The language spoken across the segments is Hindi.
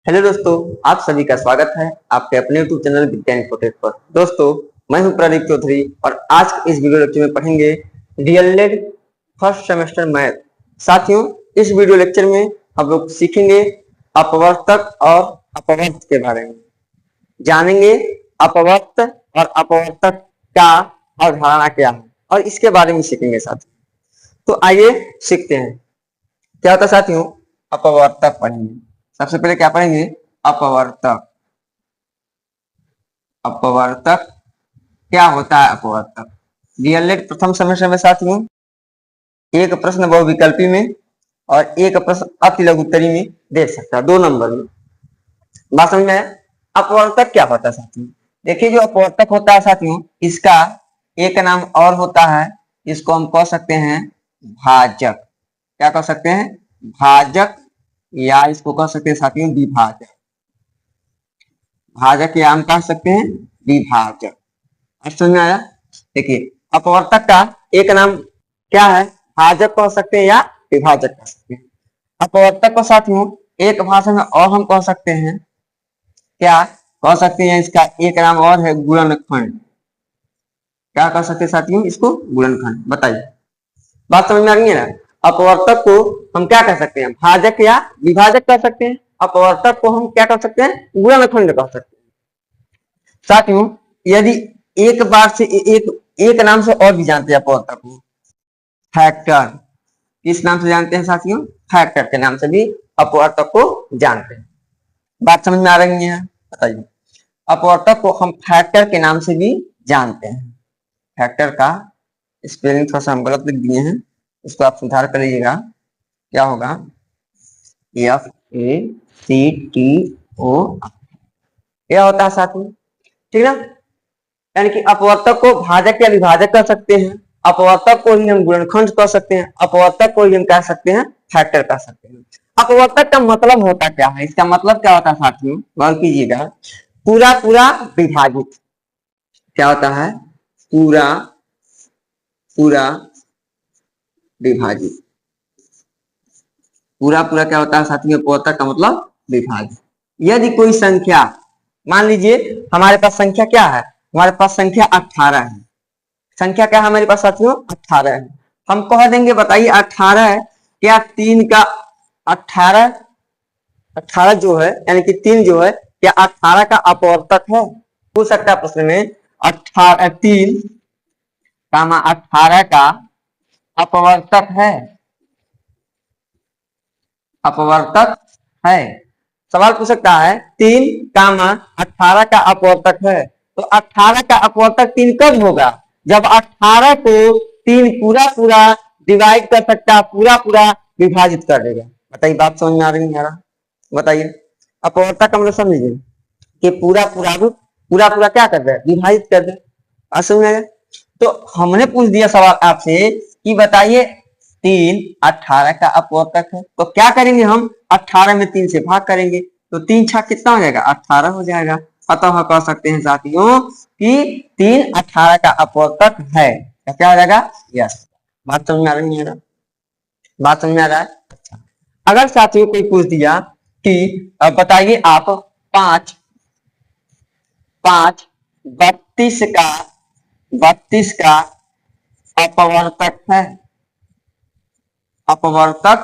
हेलो दोस्तों, आप सभी का स्वागत है आपके अपने यूट्यूब चैनल विज्ञान इन्फोटेक पर। दोस्तों, मैं हूं प्रदीप चौधरी और आज के इस वीडियो लेक्चर में पढ़ेंगे डीएलएड फर्स्ट सेमेस्टर मैथ। साथियों, इस वीडियो लेक्चर में हम लोग सीखेंगे अपवर्तक और अपवर्त के बारे में, जानेंगे अपवर्त और अपवर्तक क्या अवधारणा क्या है और इसके बारे में सीखेंगे साथियों। तो आइए सीखते हैं। क्या होता है साथियों? अपवर्तक पढ़ेंगे। सबसे पहले क्या पढ़ेंगे? अपवर्तक। अपवर्तक क्या होता है? अपवर्तक डीएलएड प्रथम सेमेस्टर में साथियों एक प्रश्न बहुविकल्पी में और एक प्रश्न अति लघुत्तरी में देख सकता है, 2 नंबर में। बात समझ में आया? अपवर्तक क्या होता है साथियों? देखिए, जो अपवर्तक होता है साथियों, इसका एक नाम और होता है, इसको हम कह सकते हैं भाजक। क्या कह सकते हैं? भाजक, या इसको कह सकते हैं साथियों विभाजक। भाजक या हम कह सकते हैं विभाजक। समझ में आया? देखिए, अपवर्तक का एक नाम क्या है? भाजक कह सकते हैं या विभाजक कह सकते हैं। अपवर्तक को साथियों एक भाषा में और हम कह सकते हैं, क्या कह सकते हैं? इसका एक नाम और है गुणनखंड। क्या कह सकते हैं साथियों? इसको गुणनखंड। बताइए, बात समझ में आ गई है ना? अपवर्तक को हम क्या कह सकते हैं? भाजक या विभाजक कह सकते हैं। अपवर्तक को हम क्या कह सकते हैं? गुणनखंड कह सकते हैं। साथियों, यदि एक बार से एक नाम से और भी जानते हैं अपवर्तक को, फैक्टर। किस नाम से जानते हैं साथियों? फैक्टर के नाम से भी अपवर्तक को जानते हैं। बात समझ में आ रही है? बताइए, अपवर्तक को हम फैक्टर के नाम से भी जानते हैं। फैक्टर का स्पेलिंग थोड़ा सा हम गलत लिख दिए हैं, इसको आप सुधार कर लीजिएगा। क्या होगा? FACTO। क्या होता है साथियों? ठीक ना? यानी कि अपवर्तक को भाजक या विभाजक कर सकते हैं, अपवर्तक को ही हम गुणनखंड कर सकते हैं, अपवर्तक को ही हम कह सकते हैं फैक्टर कर सकते हैं। अपवर्तक का मतलब होता क्या है? इसका मतलब क्या होता है साथियों? गौर कीजिएगा। पूरा पूरा विभाजित। क्या होता है? पूरा पूरा विभाजित। पूरा पूरा क्या होता है साथियों? अपवर्तक का मतलब विभाजित। यदि कोई संख्या, मान लीजिए हमारे पास संख्या क्या है? हमारे पास संख्या 18 है। संख्या क्या है हमारे पास साथियों? 18 है। हम कह देंगे, बताइए 18 है क्या 3 का 18 जो है, यानी कि 3 जो है, क्या 18 का अपवर्तक है? पूछ सकता है प्रश्न में। 3 18 का अपवर्तक है? अपवर्तक है? सवाल पूछ सकता है 3 18 का अपवर्तक है, तो 18 का अपवर्तक 3 कब होगा? जब 18 को 3 पूरा पूरा डिवाइड कर सकता है, पूरा पूरा विभाजित कर देगा। बताइए, बात समझ में आ रही है? बताइए, अपवर्तक का मतलब समझिए कि पूरा पूरा क्या कर दे? विभाजित कर दे। समझ में? तो हमने पूछ दिया सवाल आपसे कि बताइए 3 18 का अपवर्तक है, तो क्या करेंगे हम? 18 में 3 से भाग करेंगे, तो 3 छाक कितना हो जाएगा? 18 हो जाएगा। अतः कह सकते हैं साथियों कि 3 18 का अपवर्तक है। क्या हो जाएगा? यस। बात समझ में आ रही है? बात समझ में आ रहा है? अच्छा, अगर साथियों कोई पूछ दिया कि बताइए आप 5 32 का अपवर्तक है? अपवर्तक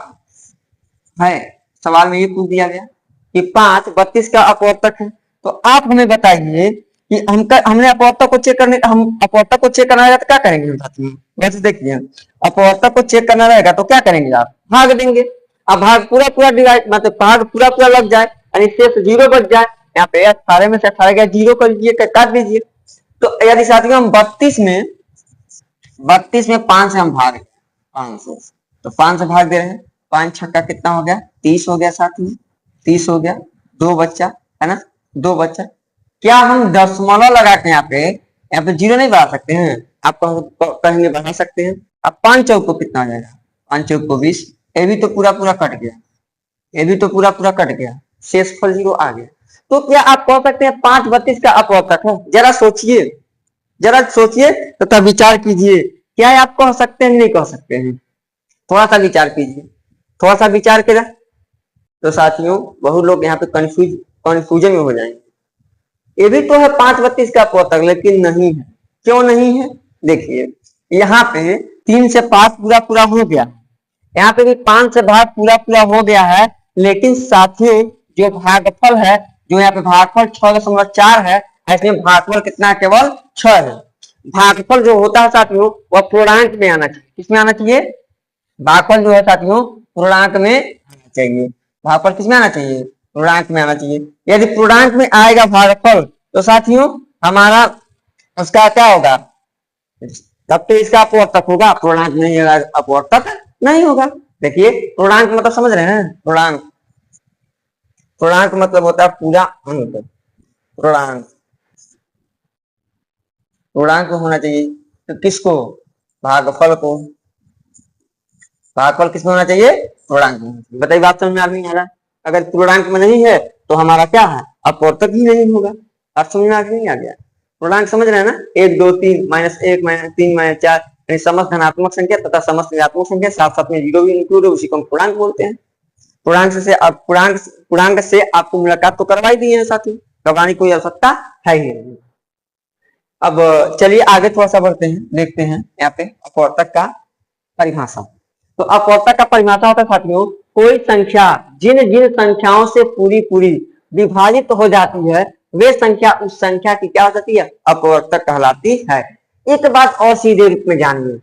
है, सवाल में ये पूछ दिया गया कि 5 32 का अपवर्तक है, तो आप हमें बताइए कि हमने अपवर्तक को चेक करने, हम अपवर्तक को चेक करना रहेगा तो क्या करेंगे साथियों? वैसे देखिए, अपवर्तक को चेक करना रहेगा तो क्या करेंगे? आप भाग देंगे। अब भाग पूरा पूरा डिवाइड, मतलब भाग पूरा पूरा लग जाए, यानी शेष 0 बच जाए। यहाँ पे 18 में से 18 गया 0 कर लीजिए, काट दीजिए। तो यदि साथियों हम 32 में 5 से हम भाग 5 से, तो 5 से भाग दे रहे हैं, 5 छक्का कितना हो गया? 30 हो गया साथियों, 30 हो गया। 2 बच्चा है ना, 2 बच्चा। क्या हम दशमलव लगा के यहाँ पे 0 नहीं बढ़ा सकते हैं? आप कहेंगे बढ़ा सकते हैं। अब 5 चौक को कितना हो जाएगा? 5 चौक को 20। ये भी तो पूरा पूरा कट गया, ये भी तो पूरा पूरा कट गया, शेषफल 0 आ गया। तो क्या आप कह सकते हैं 5 32 का अपवर्तक है? जरा सोचिए, जरा सोचिए तथा विचार कीजिए। क्या आप कह सकते हैं? नहीं कह सकते हैं? थोड़ा सा विचार कीजिए, थोड़ा सा विचार करें। तो साथियों बहुत लोग यहाँ पे कंफ्यूजन में हो जाएंगे। ये भी तो है 5/32 का अपवर्तक, लेकिन नहीं है। क्यों नहीं है? देखिए यहाँ पे 3 से 5 पूरा पूरा हो गया, यहाँ पे भी 5 से भाग पूरा पूरा हो गया है, लेकिन साथियों जो भागफल है, जो यहाँ पे भागफल 6.4 है, इसमें भागफल कितना? केवल 6 है। भागफल जो होता है साथियों वह पूर्णांक में आना चाहिए। किसमें आना चाहिए? भागफल जो है साथियों पूर्णांक में आना चाहिए। भागफल किसमें आना चाहिए? पूर्णांक में आना चाहिए। यदि पूर्णांक में आएगा भागफल तो साथियों हमारा उसका क्या होगा? तब तो इसका अपवर्तक होगा। पूर्णांक नहीं होगा, अपवर्तक नहीं होगा। देखिए पूर्णांक मतलब समझ रहे हैं? पूर्णांक, पूर्णांक मतलब होता है पूरा अंक। पूर्णांक, पूर्णांक होना चाहिए तो किसको? भागफल को। भागफल किसमें होना चाहिए? पूर्णांक में। बताइए बात समझ में आ रही है? अगर पूर्णांक में नहीं है तो हमारा क्या है? अपवर्तक ही नहीं होगा। आप समझ में नहीं आ गया? पूर्णांक समझ रहे हैं ना? 1 2 3 -1 -3 -4 समस्त धनात्मक संख्या तथा समस्त ऋणात्मक संख्या, साथ साथ में जीरो भी इंक्लूड है, उसी को हम पूर्णांक बोलते हैं। पूर्णांक से आपको मुलाकात तो करवाई दी है साथी, करवाने की कोई आवश्यकता है ही नहीं। अब चलिए आगे थोड़ा सा बढ़ते हैं, देखते हैं यहाँ पे अपवर्तक का परिभाषा। तो अपवर्तक का परिभाषा होता है साथियों, कोई संख्या जिन जिन संख्याओं से पूरी पूरी विभाजित हो जाती है वे संख्या उस संख्या की क्या हो जाती है? अपवर्तक कहलाती है। एक बात और सीधे रूप में जानिए,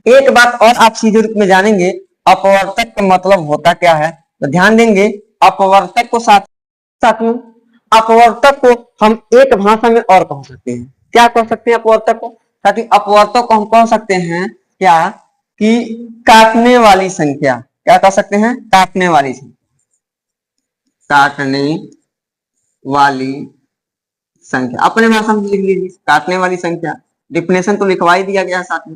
एक बात और आप सीधे रूप में जानेंगे अपवर्तक का मतलब होता क्या है। तो ध्यान देंगे अपवर्तक को साथियों, अपवर्तक को हम एक भाषा में और कह सकते हैं। क्या कह सकते हैं अपवर्तक को? साथियों अपवर्तक को हम कह सकते हैं क्या? कि काटने वाली संख्या। क्या कह सकते हैं? काटने वाली संख्या। काटने वाली संख्या अपने भाषा में लिख लीजिए, काटने वाली संख्या। डिफिनेशन तो लिखवा ही दिया गया साथ में।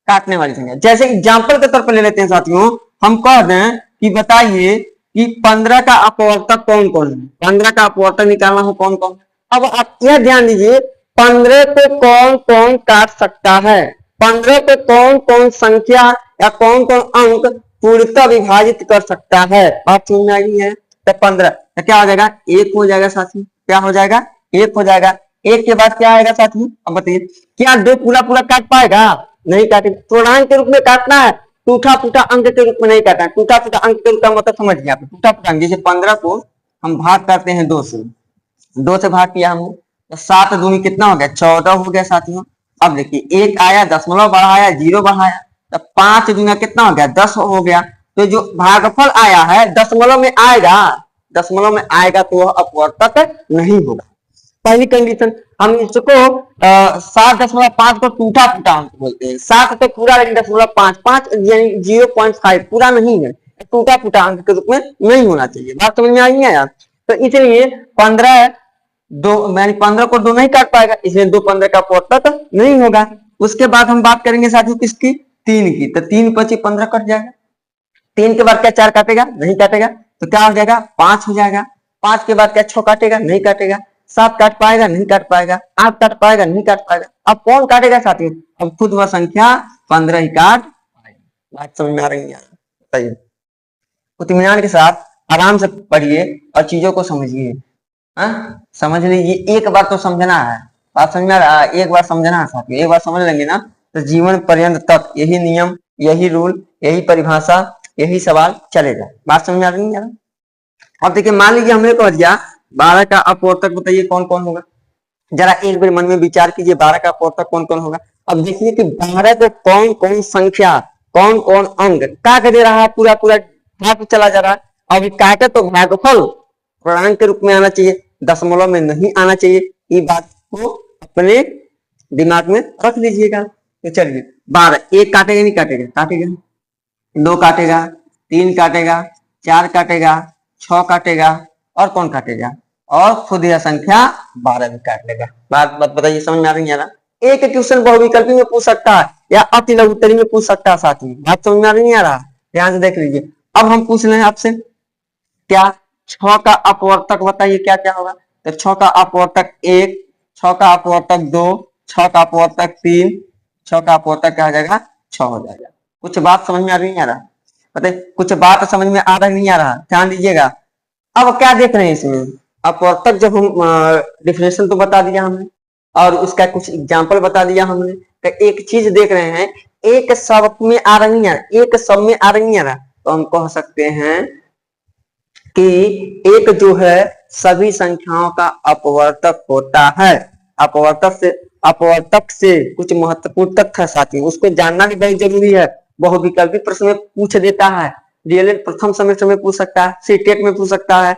काटने वाली संख्या, जैसे एग्जाम्पल के तौर पर ले लेते हैं साथियों, हम कह दें कि बताइए कि 15 का अपवर्तक कौन कौन है? 15 का अपवर्तक निकालना हो कौन कौन? अब आप यह ध्यान दीजिए 15 को कौन कौन काट सकता है? 15 को कौन कौन संख्या या कौन कौन अंक पूर्णतः विभाजित कर सकता है? बात समझ में आ गई है? तो 15 तो क्या हो जाएगा? 1 हो जाएगा साथी। क्या हो जाएगा? 1 हो जाएगा। 1 के बाद क्या आएगा साथी? अब बताइए क्या 2 पूरा पूरा काट पाएगा? नहीं काटेगा। पूर्णांक के रूप में काटना है, टूटा फूटा अंक के रूप में नहीं काटना है। टूटा फूटा अंक के रूप का मतलब समझ गया आप? टूटा फूटा अंक, जैसे 15 को हम भाग करते हैं 2 से, 2 से भाग किया हमने तो 7 दूनी कितना हो गया? 14 हो गया साथियों। अब देखिए 1 आया, दशमलव बढ़ाया, 0 बढ़ाया, तो 5 दूना कितना हो गया? 10 हो गया। तो जो भागफल आया है दशमलव में आएगा, दशमलव में आएगा तो वह अपवर्तक नहीं होगा। पहली कंडीशन। हम इसको 7.5 को टूटा फूटा अंक बोलते हैं। 7 तो पूरा, लेकिन 0.5 यानी 0.5 पूरा नहीं है, टूटा फूटा अंक के रूप में नहीं होना चाहिए। बात समझ में आई है यार? तो इसलिए 15 15 को 2 नहीं काट पाएगा, इसलिए 2 15 का अपवर्तक नहीं होगा। उसके बाद हम बात करेंगे साथियों किसकी? 3 की। तो 3 25 15 कट जाएगा। 3 के बाद क्या 4 काटेगा? नहीं काटेगा। तो क्या हो जाएगा? 5 हो जाएगा। 5 के बाद क्या 6 काटेगा? नहीं काटेगा। 7 काट पाएगा? नहीं काट पाएगा। 8 काट पाएगा? नहीं काट पाएगा। अब कौन काटेगा साथियों? अब खुद वह संख्या 15 ही काट पाएगा। बात समझ में आ रही है? बताइए। इत्मीनान के साथ आराम से पढ़िए और चीजों को समझिए। समझ लीजिए, एक बार तो समझना है। बात समझ में आ रहा है? एक बार समझना है साथियों। एक बार समझ लेंगे ना तो जीवन पर्यंत तक यही नियम, यही रूल, यही परिभाषा, यही सवाल चलेगा। बात समझ में आ रही है? अब देखिए मान लीजिए हमने कह दिया 12 का अपवर्तक बताइए कौन कौन होगा। जरा एक बार मन में विचार कीजिए 12 का अपवर्तक कौन कौन होगा। अब देखिए कि 12 को कौन कौन संख्या, कौन कौन अंक काट दे रहा है, पूरा पूरा भाग चला जा रहा है। अब काटे तो भागफल पूर्णांक के रूप में आना चाहिए, दशमलव में नहीं आना चाहिए। ये बात को अपने दिमाग में रख लीजिएगा। तो चलिए 12, 1 काटेगा नहीं काटेगा? काटेगा। 2 काटेगा, 3 काटेगा, 4 काटेगा, 6 काटेगा, और कौन काटेगा? और खुद यह संख्या 12 भी काट लेगा। बात बताइए समझ में आ रही है ना? एक क्वेश्चन बहुविकल्पी में पूछ सकता है या अति लघुत्तरी में पूछ सकता है साथी। बात समझ में नहीं आ रहा? ध्यान से देख लीजिए। अब हम पूछ रहे हैं आपसे क्या 6 का अपवर्तक बताइए क्या क्या होगा। तो 6 का अपवर्तक 1, 6 का अपवर्तक 2, 6 का अपवर्तक 3, 6 का अपवर्तक क्या हो जाएगा? 6 हो जाएगा। कुछ बात समझ में आ रही नहीं आ रहा? बताइए कुछ बात समझ में आ रहा नहीं आ रहा? ध्यान दीजिएगा। अब क्या देख रहे हैं इसमें, अपवर्तक जब हम डिफिनेशन तो बता दिया हमने और उसका कुछ एग्जांपल बता दिया हमने, तो एक चीज देख रहे हैं, एक सब में आ रही है, एक सब में आ रही है ना, तो हम कह सकते हैं कि एक जो है सभी संख्याओं का अपवर्तक होता है। अपवर्तक से कुछ महत्वपूर्ण तथ्य है साथियों, उसको जानना भी बहुत जरूरी है। बहुविकल्पी प्रश्न में पूछ देता है, डीएलएड प्रथम सेमेस्टर में पूछ सकता है, सी टेट में पूछ सकता है,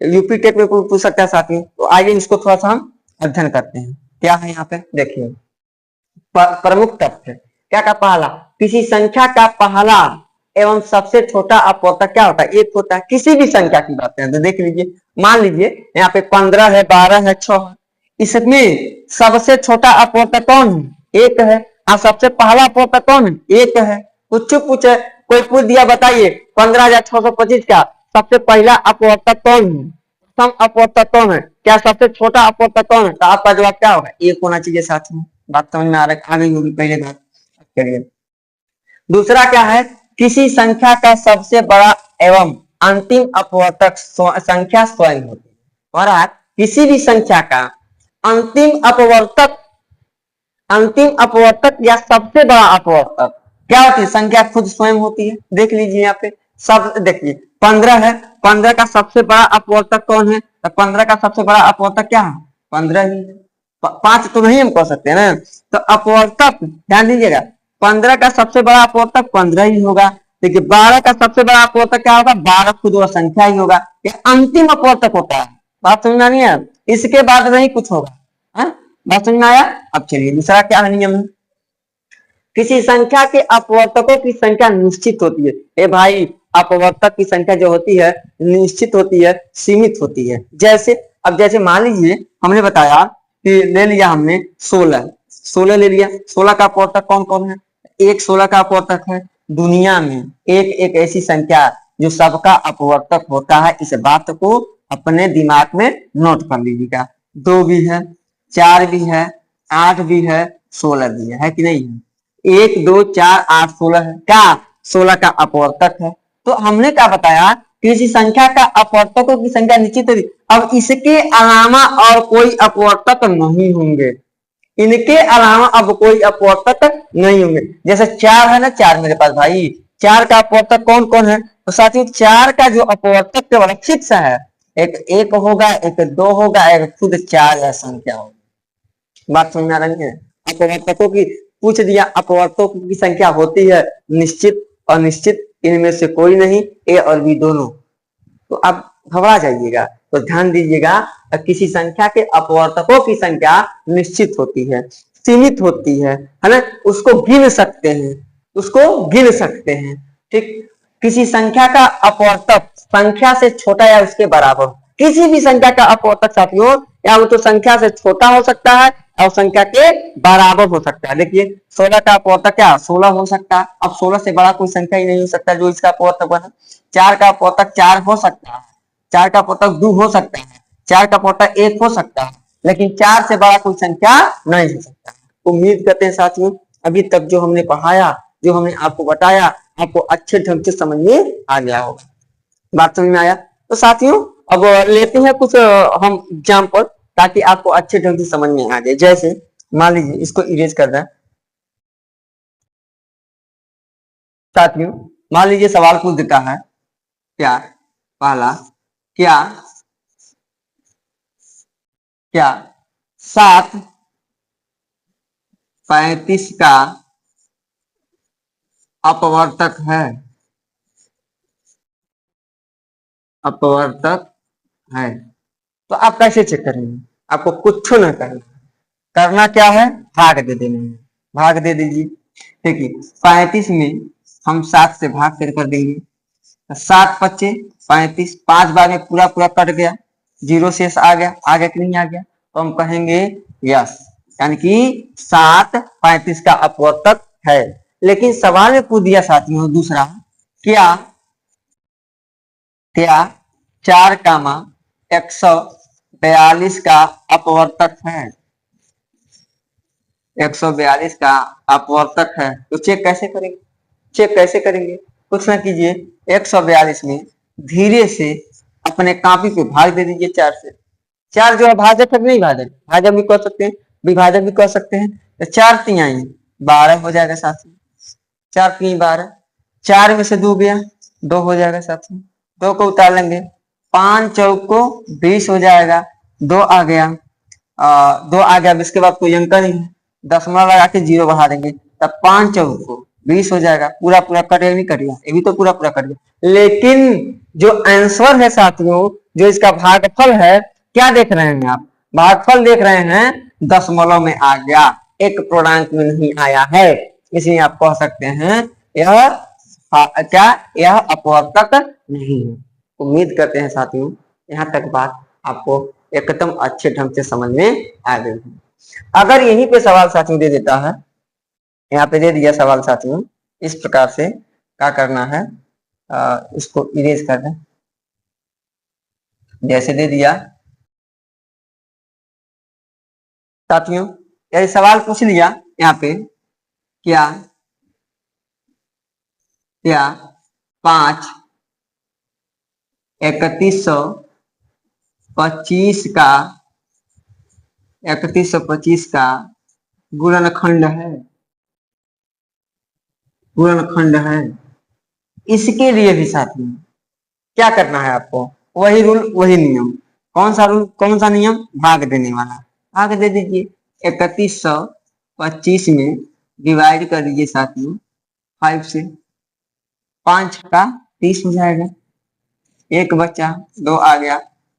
यूपी टेट में पूछ सकता है साथियों। तो आइए इसको थोड़ा सा हम अध्ययन करते हैं। क्या है यहाँ पे देखिए, प्रमुख तथ्य क्या का पहला, किसी संख्या का पहला एवं सबसे छोटा अपवर्तक क्या होता है, एक होता है। किसी भी संख्या की बात करें तो देख लीजिए, मान लीजिए यहाँ पे 15 है, 12 है, 6 है, इसमें सबसे छोटा अपवर्तक कौन है, एक है। और सबसे पहला अपवर्तक कौन है, एक है। कुछ पूछे, कोई पूछ दिया बताइए 15,625 का सबसे पहला अपवर्तक कौन है, सम अपवर्तक कौन है, क्या सबसे छोटा अपवर्तक कौन है, तो आपका जवाब क्या होगा, एक होना चाहिए साथ में। बात समझ में आ गई होगी पहले बात। चलिए दूसरा क्या है, किसी संख्या का सबसे बड़ा एवं अंतिम अपवर्तक संख्या स्वयं होती है। और आप किसी भी संख्या का अंतिम अपवर्तक या सबसे बड़ा अपवर्तक क्या होती है, संख्या खुद स्वयं होती है। देख लीजिए यहाँ पे सब, देखिए 15 है, 15 का सबसे बड़ा अपवर्तक कौन है, तो 15 का सबसे बड़ा अपवर्तक क्या है, 15 ही है। 5 तो नहीं हम कह सकते ना, तो अपवर्तक ध्यान दीजिएगा, 15 का सबसे बड़ा अपवर्तक 15 ही होगा। देखिए 12 का सबसे बड़ा अपवर्तक क्या होगा, 12 खुद वो संख्या ही होगा। ये अंतिम अपवर्तक होता है। बात समझ में नहीं है, इसके बाद नहीं कुछ होगा। हाँ? बात समझ में आया। अब चलिए दूसरा क्या है नियम, किसी संख्या के अपवर्तकों की संख्या निश्चित होती है। ए भाई, अपवर्तक की संख्या जो होती है निश्चित होती है, सीमित होती है। जैसे अब जैसे मान लीजिए हमने बताया कि ले लिया हमने 16 ले लिया, 16 का अपवर्तक कौन कौन है, एक 16 का अपवर्तक है। दुनिया में एक ऐसी संख्या जो सबका अपवर्तक होता है, इस बात को अपने दिमाग में नोट कर लीजिएगा। 2 भी है, 4 भी है, 8 भी है, 16 भी है कि नहीं है। 1 2 4 8 16 है, क्या 16 का अपवर्तक है। तो हमने क्या बताया, किसी संख्या का अपवर्तकों की संख्या निश्चित होगी। अब इसके अलावा और कोई अपवर्तक नहीं होंगे, इनके अलावा अब कोई अपवर्तक नहीं होंगे। जैसे 4 है ना, 4 मेरे पास भाई, 4 का अपवर्तक कौन कौन है, तो साथियों 4 का जो अपवर्तक केवल फिक्स है, एक होगा, एक 2 होगा, एक खुद 4 है संख्या होगी। बात समझ में आ रही है। अपवर्तकों की पूछ दिया, अपवर्तकों की संख्या होती है निश्चित और निश्चित, इनमें से कोई नहीं, ए और बी दोनों। तो आप घबरा जाइएगा, तो ध्यान दीजिएगा, किसी संख्या के अपवर्तकों की संख्या निश्चित होती है, सीमित होती है ना, उसको गिन सकते हैं, ठीक। किसी संख्या का अपवर्तक संख्या से छोटा या उसके बराबर, किसी भी संख्या का अपवर्तक साथियों, या वो तो संख्या से छोटा हो सकता है और संख्या के बराबर हो सकता है। देखिए 16 का अपवर्तक क्या 16 हो सकता है, अब 16 से बड़ा कोई संख्या ही नहीं हो सकता जो इसका अपवर्तक बना। 4 का अपवर्तक 4 हो सकता है, 4 का अपवर्तक 2 हो सकता है, 4 का अपवर्तक 1 हो सकता है, लेकिन 4 से बड़ा कोई संख्या नहीं हो सकता। उम्मीद करते हैं साथियों अभी तक जो हमने पढ़ाया, जो हमने आपको बताया, आपको अच्छे ढंग से समझ में आ गया होगा। बात समझ में आया। तो साथियों अब लेते हैं कुछ हम एग्जाम्पल, ताकि आपको अच्छे ढंग से समझ में आ जाए। जैसे मान लीजिए इसको इरेज कर रहा है साथियों, मान लीजिए सवाल पूछ देता है, क्या पहला, क्या क्या 7 35 का अपवर्तक है, अपवर्तक है। तो आप कैसे चेक करेंगे, आपको कुछ ना करना, करना क्या है, भाग दे देने हैं, भाग दे दीजिए। देखिए 35 में हम 7 से भाग कर देंगे, 7 25 35, 5 बार में पूरा पूरा कट गया, 0 शेष आ गया, आगे कि नहीं आ गया, तो हम कहेंगे यस, यानी कि 7 35 का अपवर्तक है। लेकिन सवाल में पूछ दिया साथियों दूसरा, क्या क्या 4,142 का अपवर्तक है, 142 का अपवर्तक है। तो चेक कैसे करेंगे, कुछ ना कीजिए, 142 में धीरे से अपने कॉपी पे भाग दे दीजिए 4 से। 4 जो है भाजक है नहीं, भाजक भाजक भी कह सकते हैं, विभाजक भी कह सकते हैं। तो 4 तिहाई 12 हो जाएगा साथ में, 4 तिहाई 12, 4 में से 2 गया 2 हो जाएगा साथ में, 2 को उतार लेंगे, 5 चौक को 20 हो जाएगा, 2 आ गया, 2 आ गया, इसके बाद कोई अंक नहीं है, दशमलव लगा के 0 बढ़ा देंगे, तब 5 चौक को 20 हो जाएगा, पूरा पूरा कटेगा नहीं, कट गया, ये भी तो पूरा पूरा कट गया। लेकिन जो आंसर है साथियों, जो इसका भागफल है, क्या देख रहे हैं आप, भागफल देख रहे हैं, दशमलव में आ गया, एक पूर्णांक में नहीं आया है, इसलिए आप कह सकते हैं यह क्या, यह अपवर्तक नहीं है। उम्मीद करते हैं साथियों यहाँ तक बात आपको एकदम अच्छे ढंग से समझ में आ गई है। अगर यहीं पे सवाल साथियों दे देता है, यहाँ पे दे दिया सवाल साथियों, इस प्रकार से क्या करना है, इसको इरेज कर दें, जैसे दे दिया साथियों, यदि सवाल पूछ लिया यहाँ पे, क्या क्या 5 3125 का 3125 का गुणनखंड है, गुणनखंड है, इसके लिए भी साथियों क्या करना है आपको, वही रूल वही नियम, कौन सा रूल कौन सा नियम, भाग देने वाला, भाग दे दीजिए, 3125 में डिवाइड कर दीजिए साथियों 5 से, 5 का 30 हो जाएगा, 1 बचा 2 आ गया,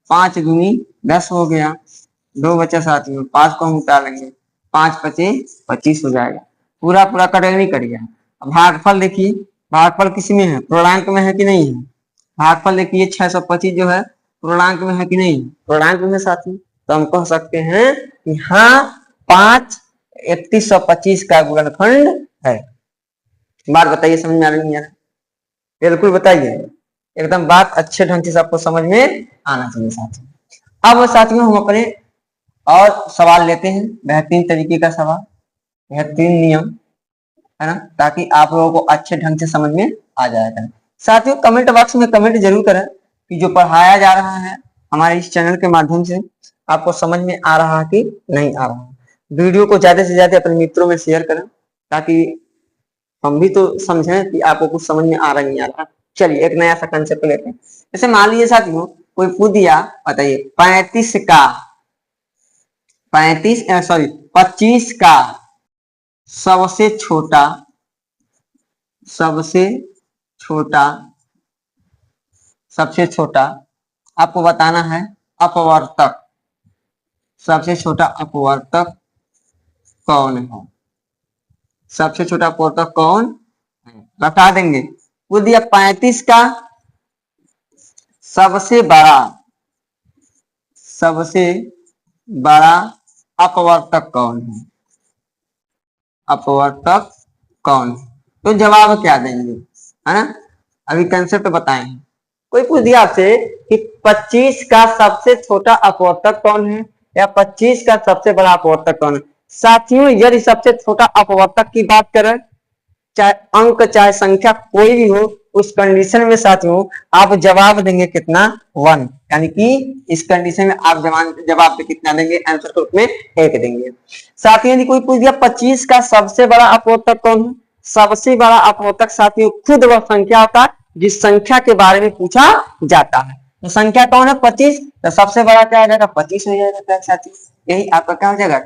5 दूनी 10 हो गया, 2 बचा साथियों, 5 को हम उतार लेंगे, 5 पचे 25 हो जाएगा, पूरा पूरा कट नहीं कट गया। अब भागफल देखिए, भागफल किस में है, पूर्णांक में है कि नहीं है, भागफल देखिए 625 जो है पूर्णांक में है कि नहीं, पूर्णांक में साथियों, तो हम कह सकते हैं कि हाँ 5 3125 का गुणनखंड है। बात बताइए समझ में आ रही है, बिल्कुल बताइए, एकदम बात अच्छे ढंग से आपको समझ में आना चाहिए साथियों। अब साथियों हम अपने और सवाल लेते हैं, बेहतरीन तरीके का सवाल, बेहतरीन नियम है ना, ताकि आप लोगों को अच्छे ढंग से समझ में आ जाएगा। साथियों कमेंट बॉक्स में कमेंट जरूर करें कि जो पढ़ाया जा रहा है हमारे इस चैनल के माध्यम से आपको समझ में आ रहा है कि नहीं आ रहा है। वीडियो को ज्यादा से ज्यादा अपने मित्रों में शेयर करें, ताकि हम भी तो समझें कि आपको कुछ समझ में आ रहा नहीं आ रहा। चलिए एक नया सा कंसेप्ट लेते हैं, जैसे मान लीजिए साथियों कोई पूछ दिया, बताइए 25 का सबसे छोटा, सबसे छोटा, सबसे छोटा आपको बताना है अपवर्तक, सबसे छोटा अपवर्तक कौन है, सबसे छोटा अपवर्तक कौन है बता देंगे। वो दिया 35 का सबसे बड़ा, सबसे बड़ा अपवर्तक कौन है, अपवर्तक कौन है, तो जवाब क्या देंगे, है ना, अभी कंसेप्ट बताएं। कोई पूछ दिया आपसे कि 25 का सबसे छोटा अपवर्तक कौन है या 25 का सबसे बड़ा अपवर्तक कौन है। साथियों यदि सबसे छोटा अपवर्तक की बात करें, चाहे अंक चाहे संख्या कोई भी हो, उस कंडीशन में साथियों आप जवाब देंगे कितना 1, यानी कि इस कंडीशन में आप जवाब पे कितना देंगे, आंसर के रूप में 1 देंगे। साथियों यदि कोई पूछ दिया 25 का सबसे बड़ा अपवर्तक कौन है, सबसे बड़ा अपवर्तक साथियों खुद वह संख्या होता है जिस संख्या के बारे में पूछा जाता है। तो संख्या कौन है 25, तो सबसे बड़ा क्या हो जाएगा 25 हो जाएगा साथियों, यही आपका क्या हो जाएगा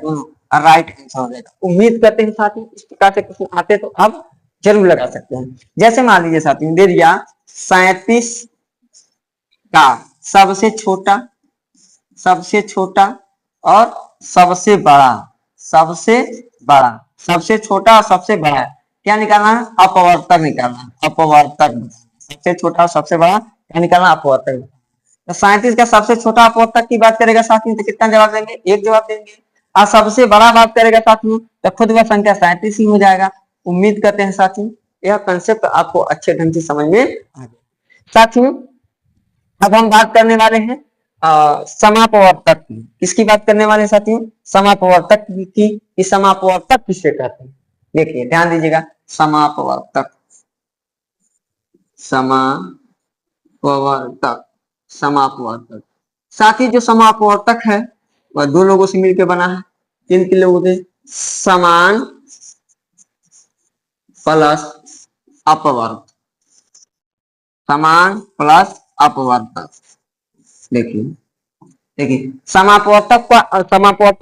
राइट आंसर हो जाएगा। उम्मीद करते हैं साथियों इस प्रकार से क्वेश्चन आते तो आप जरूर लगा सकते हैं। जैसे मान लीजिए साथियों दे दिया 37 का सबसे छोटा, सबसे छोटा और सबसे बड़ा, सबसे बड़ा, सबसे छोटा और सबसे बड़ा क्या निकालना है, अपवर्तक निकालना है, अपवर्तक, सबसे छोटा और सबसे बड़ा क्या निकालना, अपवर्तक। तो 37 का सबसे छोटा अपवर्तक की बात करेगा साथियों तो कितना जवाब देंगे, 1 जवाब देंगे, और सबसे बड़ा बात करेगा साथियों तो खुद वह संख्या 37 ही हो जाएगा। उम्मीद करते हैं साथियों यह कंसेप्ट आपको अच्छे ढंग से समझ में आ गया। साथियों अब हम बात करने वाले हैं समापवर्तक की, किसकी बात करने वाले हैं साथियों, समापवर्तक की, कि समापवर्तक किसे कहते हैं। देखिए ध्यान दीजिएगा, समापवर्तक, समापवर्तक समापवर्तक। साथ ही जो समापवर्तक है वह दो लोगों से मिलकर बना है। किन किन लोगों से? समान प्लस अपवर्तक, समान प्लस अपवर्तक। देखिए देखिए समापवर्तक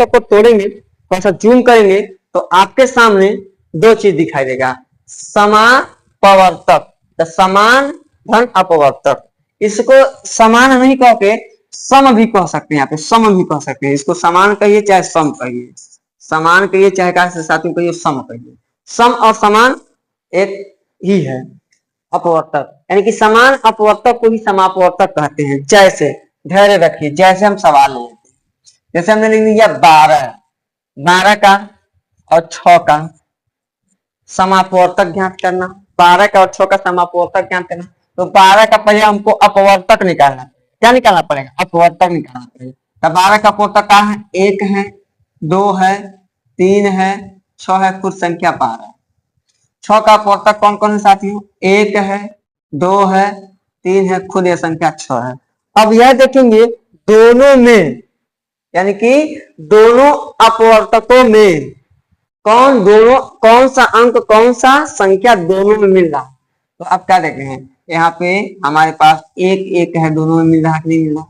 को तोड़ेंगे, थोड़ा सा जूम करेंगे तो आपके सामने दो चीज दिखाई देगा। समापवर्तक, समान धन अपवर्तक। इसको समान नहीं कह के सम भी कह सकते हैं, यहाँ पे सम भी कह सकते हैं। इसको समान कहिए चाहे सम कहिए, समान कहिए चाहे का साथियों कहिए, सम कहिए। सम और समान एक ही है अपवर्तक, यानी कि समान अपवर्तक को ही समापवर्तक कहते हैं। जैसे धैर्य रखिए, जैसे हम सवाल लेते हैं, जैसे हमने लिख दिया 12, 12 का और 6 का समापवर्तक ज्ञात करना, 12 का और 6 का समापवर्तक ज्ञात करना। तो 12 का पहले हमको अपवर्तक निकालना, क्या निकालना पड़ेगा? अपवर्तक निकालना पड़ेगा। तो 12 का अपवर्तक कहाँ है? 1 है, 2 है, 3 है, 6 है, कुल संख्या 12। 6 का अपवर्तक कौन कौन है साथियों? 1 है, 2 है, 3 है, खुद यह संख्या 6 है। अब यह देखेंगे दोनों में, यानी कि दोनों अपवर्तकों में कौन सा अंक, कौन सा संख्या दोनों में मिल रहा है। तो आप क्या देख रहे हैं यहाँ पे हमारे पास 1 1 है, दोनों में मिल रहा है कि नहीं मिल रहा?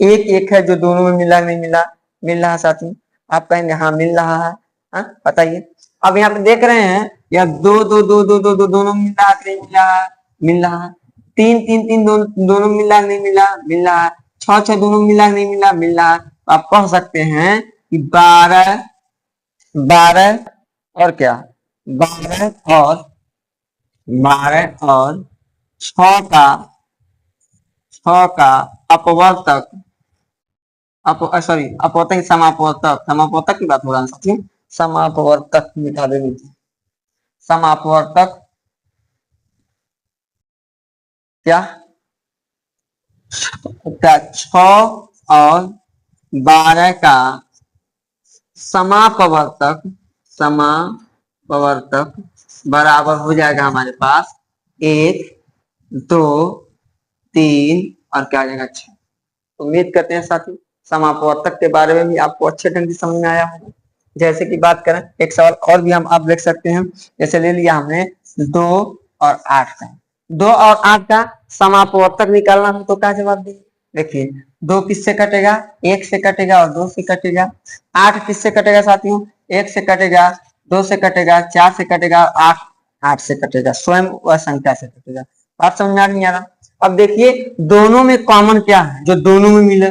1 1 है जो दोनों में मिला नहीं मिला? मिल रहा है साथियों। आप कहेंगे हाँ मिल रहा है, बताइए। अब यहाँ पे देख रहे हैं यह 2 2 2 2 2 2 दोनों में मिल रहा है कि नहीं मिल रहा है? मिल रहा है। 3 3 3 दोनों में मिला नहीं मिला? मिल रहा है। 6 6 दोनों में मिला नहीं मिला? मिल रहा है। आप कह सकते हैं कि 12 12 और क्या, 12 और 6 का अपवर्तक, अपवर्तक समापवर्तक, समापवर्तक की बात हो रहा है साथियों, समापवर्तक मिटा दे नीचे। समापवर्तक क्या? 6 और 12 का समापवर्तक बराबर हो जाएगा हमारे पास 1 2 3 और क्या आ जाएगा 6। उम्मीद करते हैं साथियों समापवर्तक के बारे में भी आपको अच्छे ढंग से समझ में आया होगा। जैसे कि बात करें, एक सवाल और भी हम आप देख सकते हैं। जैसे ले लिया हमने 2 और 8 का, 2 और 8 का समापवर्तक निकालना हो तो क्या जवाब देंगे? देखिए 2 किससे कटेगा? 1 से कटेगा और 2 से कटेगा। 8 किससे कटेगा साथियों? 1 से कटेगा, 2 से कटेगा, 4 से कटेगा, 8 से कटेगा, स्वयं वह संख्या से कटेगा। बात समझ में नहीं आ रहा? अब देखिए दोनों में कॉमन क्या है? जो दोनों में मिले,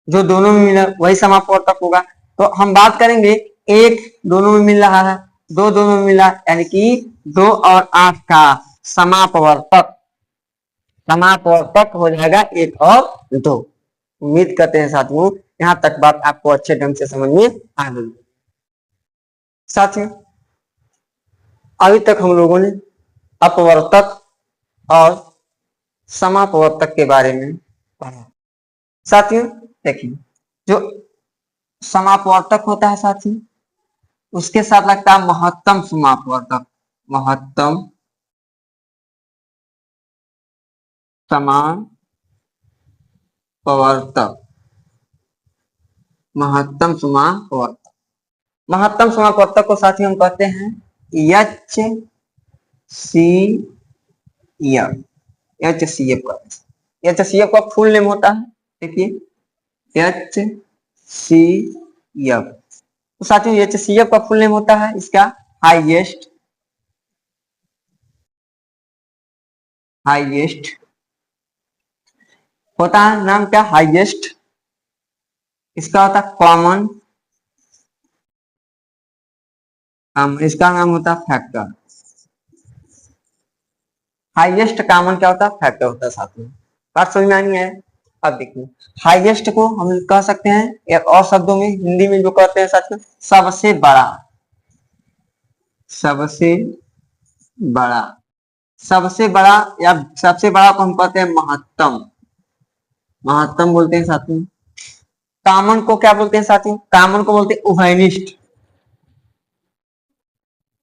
जो दोनों में मिला वही समापवर्तक होगा। तो हम बात करेंगे 1 दोनों में मिल रहा है, 2 दोनों में मिला, यानी कि 2 और 8 का समापवर्तक हो जाएगा 1 और 2। उम्मीद करते हैं साथियों यहां तक बात आपको अच्छे ढंग से समझ में आ गई। साथियों अभी तक हम लोगों ने अपवर्तक और समापवर्तक के बारे में पढ़ा। साथियों देखिए जो समापवर्तक होता है साथियों उसके साथ लगता है महत्तम समापवर्तक, महत्तम समापवर्तक, महत्तम समापवर्तक। महत्तम समापवर्तक को साथियों हम कहते हैं HCF, HCF का, HCF का फुल नेम होता है, देखिए HCF। तो साथियों HCF का फुल नेम होता है इसका हाईएस्ट होता है, नाम क्या? हाईएस्ट। इसका होता है कॉमन, इसका नाम होता है फैक्टर। हाईएस्ट कॉमन क्या होता है? फैक्टर होता है साथियों। बात समझ में आनी है? अब देखिए हाईएस्ट को हम कह सकते हैं एक और शब्दों में हिंदी में जो कहते हैं साथियों सबसे बड़ा, सबसे बड़ा, सबसे बड़ा या सबसे बड़ा को हम कहते हैं महत्तम, महत्तम बोलते हैं साथियों। कॉमन को क्या बोलते हैं साथियों? कॉमन को बोलते हैं उभयनिष्ठ,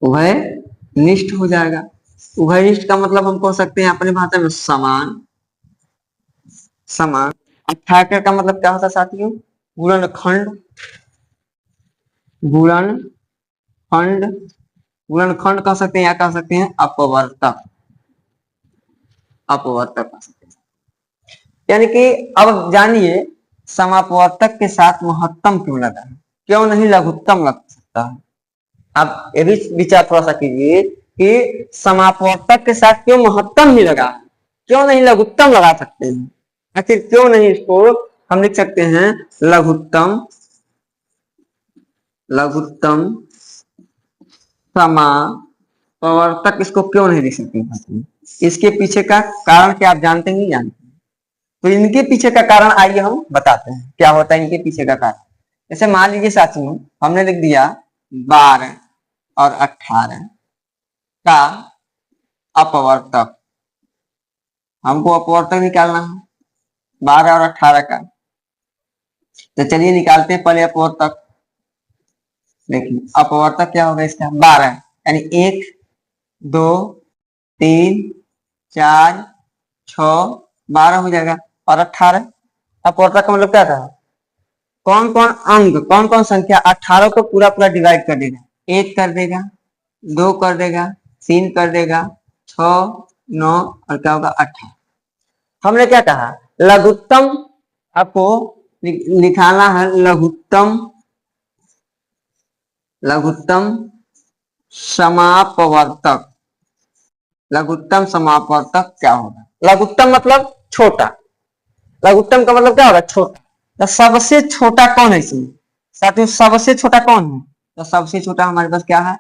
उभयनिष्ठ हो जाएगा। उभयनिष्ठ का मतलब हम कह सकते हैं अपने भाषा में समान, समान। अट्ठाकर का मतलब क्या होता है साथियों? गुणनखंड। गुणनखंड, गुणनखंड कह सकते हैं या कह सकते हैं अपवर्तक। अपवर्तक कह सकते हैं। यानी कि अब जानिए समापवर्तक के साथ महत्तम क्यों लगा है, क्यों नहीं लघुत्तम लग सकता है। आप ये भी विचार थोड़ा सा कीजिए कि समापवर्तक के साथ क्यों महत्तम ही लगा, क्यों नहीं लघुत्तम लगा सकते हैं। आखिर क्यों नहीं इसको हम लिख सकते हैं लघुत्तम, लघुत्तम समापवर्तक, इसको क्यों नहीं लिख सकते हैं? इसके पीछे का कारण क्या आप जानते हैं? जानते हैं। तो इनके पीछे का कारण आइए हम बताते हैं क्या होता है इनके पीछे का कारण। जैसे मान लीजिए साथियों हमने लिख दिया 12 और 18 का अपवर्तक, हमको अपवर्तक निकालना है 12 और 18 का। तो चलिए निकालते हैं पहले अपवर्तक। देखिए अपवर्तक क्या होगा इसका 12, यानी 1 2 3 4 6 12 हो जाएगा। और 18 अपवर्तक का मतलब क्या था? कौन कौन अंक, कौन कौन संख्या 18 को पूरा पूरा डिवाइड कर देगा। 1 कर देगा, 2 कर देगा, 3 कर देगा, 6 9 और क्या होगा 18। हमने क्या कहा लघुत्तम, आपको लिखाना है लघुत्तम, लघुत्तम समापवर्तक। लघुत्तम समापवर्तक क्या होगा? लघुत्तम मतलब छोटा, लघुत्तम का मतलब क्या होगा? छोटा। तो सबसे छोटा कौन है इसमें साथियों? सबसे छोटा कौन है? तो सबसे छोटा हमारे पास क्या है?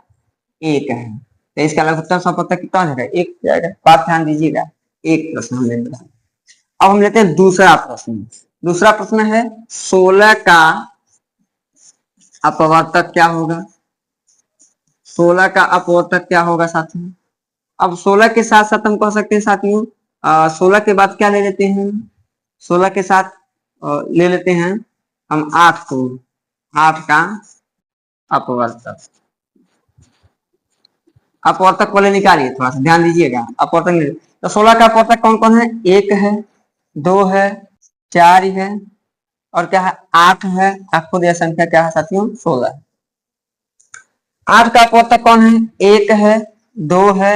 1 है। तो इसका लघुत्तम समापवर्तक कितना हो जाएगा? 1 जाएगा। बात ध्यान दीजिएगा, एक प्रश्न हमने बताया। अब हम लेते हैं दूसरा प्रश्न। दूसरा प्रश्न है 16 का अपवर्तक क्या होगा? 16 का अपवर्तक क्या होगा साथियों? अब 16 के साथ साथ हम कह सकते हैं साथियों 16 के बाद क्या ले लेते हैं? 16 के साथ ले लेते हैं हम 8 को, 8 का अपवर्तक। अपवर्तक पहले निकालिए, थोड़ा सा ध्यान दीजिएगा। अपवर्तक तो 16 का अपवर्तक कौन कौन है? 1 है, 2 है, 4 है और क्या है 8 है। आपको यह संख्या क्या है साथियों? 16। 8 का अपवर्तक कौन है? 1 है, 2 है,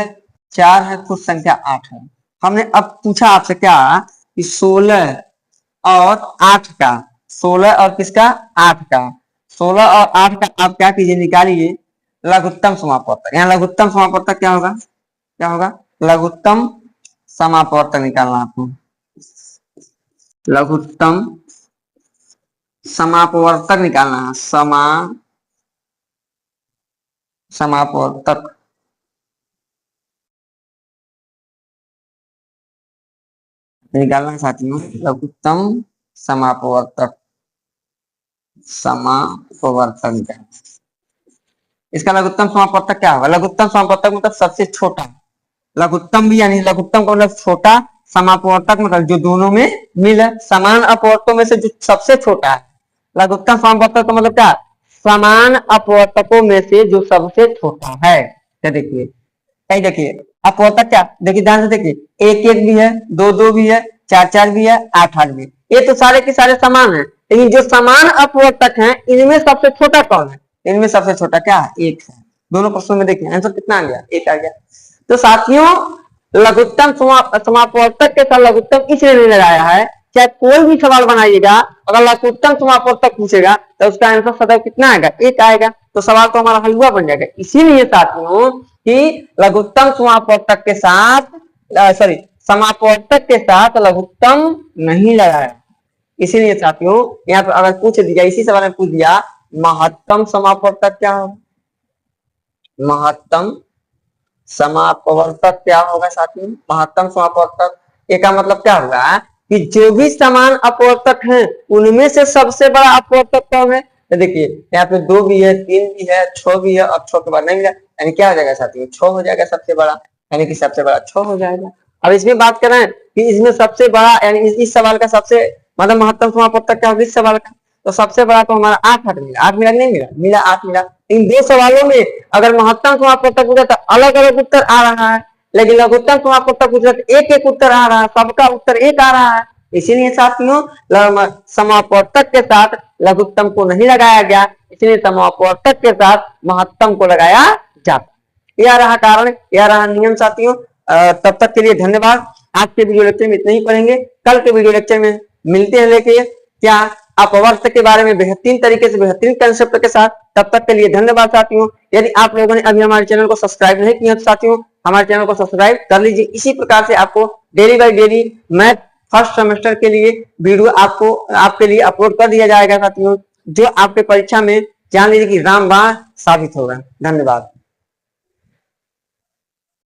4 है, कुछ संख्या 8 है। हमने अब पूछा आपसे क्या कि 16 और 8 का, 16 और किसका? 8 का। 16 और 8 का आप क्या कीजिए निकालिए लघुत्तम समापवर्तक। यहाँ लघुत्तम समापवर्तक क्या होगा? क्या होगा? लघुत्तम समापवर्तक निकालना आपको। लघुत्तम समापवर्तक निकालना है, समापवर्तक निकालना साथियों। लघुत्तम समापवर्तक, समापवर्तक निकालना। इसका लघुत्तम समापवर्तक क्या होगा? लघुत्तम समापवर्तक मतलब सबसे छोटा, लघुत्तम भी यानी लघुत्तम का मतलब छोटा, समापवर्तक मतलब जो दोनों में मिल है, समान अपवर्तकों में से जो सबसे छोटा है। लघुत्तम समापवर्तक का मतलब क्या? समान अपवर्तकों में से जो सबसे छोटा है। क्या देखिए, कहीं देखिए अपवर्तक क्या, देखिए ध्यान से देखिए 1 1 भी है, 2 2 भी है, 4 4 भी है, 8 8 भी है। ये तो सारे के सारे समान है, लेकिन जो समान अपवर्तक हैं इनमें सबसे छोटा कौन है? इनमें सबसे छोटा क्या है? 1 है। दोनों प्रश्नों में देखिए आंसर कितना आ गया? 1 आ गया। तो साथियों लघुत्तम समापवर्तक के साथ लघुत्तम इसलिए नहीं लगाया है, चाहे कोई भी सवाल बनाइएगा अगर लघुत्तम समापवर्तक पूछेगा तो उसका आंसर सदैव कितना आएगा? 1 आएगा। तो सवाल तो हमारा हलवा बन जाएगा। इसीलिए साथियों कि लघुत्तम समापवर्तक के साथ सॉरी समापवर्तक के साथ लघुत्तम नहीं लगाया। इसीलिए साथियों यहाँ पर अगर पूछ दिया, इसी सवाल में पूछ दिया महत्तम समापवर्तक क्या होगा? महत्तम समापवर्तक क्या होगा साथियों? महत्तम समापवर्तक। इसका मतलब क्या होगा कि जो भी समान अपवर्तक हैं उनमें से सबसे बड़ा अपवर्तक कौन है? तो देखिए यहाँ पे 2 भी है, 3 भी है, 6 भी है और 6 के बाद नहीं मिला, यानी क्या हो जाएगा साथियों? 6 हो जाएगा सबसे बड़ा, यानी कि सबसे बड़ा 6 हो जाएगा। अब इसमें बात करें कि इसमें सबसे बड़ा यानी इस सवाल का सबसे मतलब महत्तम समापवर्तक क्या होगा इस सवाल का? तो सबसे बड़ा तो हमारा 8 मिला। 8 मिला नहीं मिला? मिला, 8 मिला। इन दो सवालों में अगर महत्तम समापवर्तक पूछा तो अलग अलग उत्तर आ रहा है, लेकिन लघुत्तम समापवर्तक पूछा तो एक एक उत्तर आ रहा है, सबका उत्तर 1 आ रहा है। इसीलिए साथियों समापवर्तक के साथ लघुत्तम को नहीं लगाया गया, इसलिए समापवर्तक के साथ महत्तम को लगाया जाता। यह रहा कारण, यह रहा नियम साथियों। तब तक के लिए धन्यवाद। आज के वीडियो लेक्चर में इतना ही पढ़ेंगे, कल के वीडियो लेक्चर में मिलते हैं लेके क्या अपवर्त के बारे में बेहतरीन तरीके से, बेहतरीन कंसेप्ट के साथ। तब तक के लिए धन्यवाद साथियों। यदि आप लोगों ने अभी हमारे चैनल को सब्सक्राइब नहीं किया तो साथियों हमारे चैनल को सब्सक्राइब कर लीजिए। इसी प्रकार से आपको daily by daily math first semester के लिए वीडियो आपके लिए अपलोड कर दिया जाएगा साथियों, जो आपके परीक्षा में जान लीजिए कि रामबाण साबित होगा। धन्यवाद।